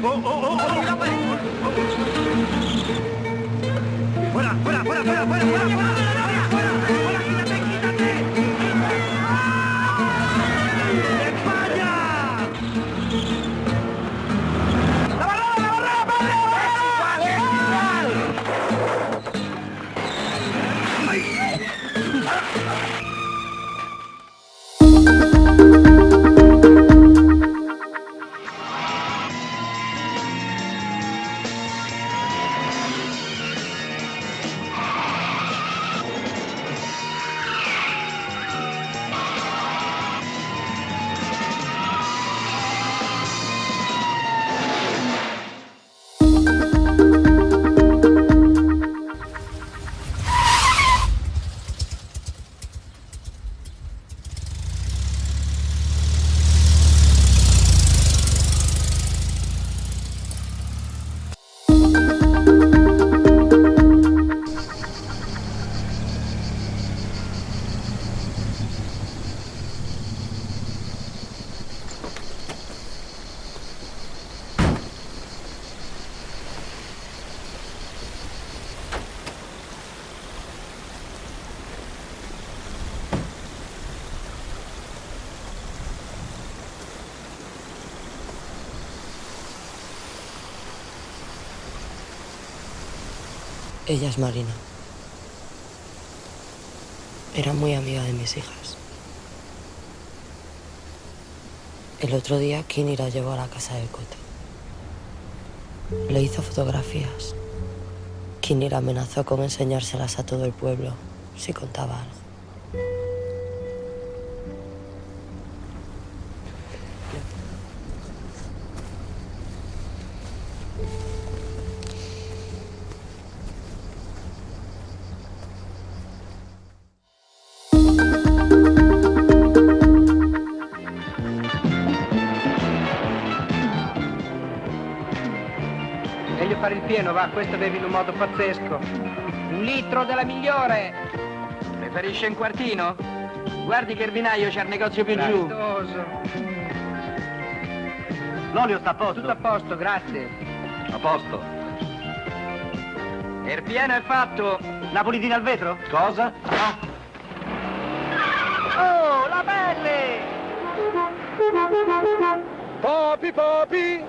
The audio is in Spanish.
¡Oh, oh, oh! oh. ¡Fuera, fuera, fuera, fuera, fuera, fuera, fuera, fuera, fuera, quítate, quítate! ¡España! ¡La barrera, padre! Ella es Marina. Era muy amiga de mis hijas. El otro día, Kini la llevó a la casa del Cote. Le hizo fotografías. Kini la amenazó con enseñárselas a todo el pueblo si contaba algo. Meglio fare il pieno, va, questo bevi in un modo pazzesco. 1 litro della migliore. Preferisce un quartino? Guardi che il vinaio c'ha il negozio più giù. Graditoso. L'olio sta a posto? Tutto a posto, grazie. A posto. Il pieno è fatto. Napolitini al vetro? Cosa? Oh, la pelle! Papi, papi!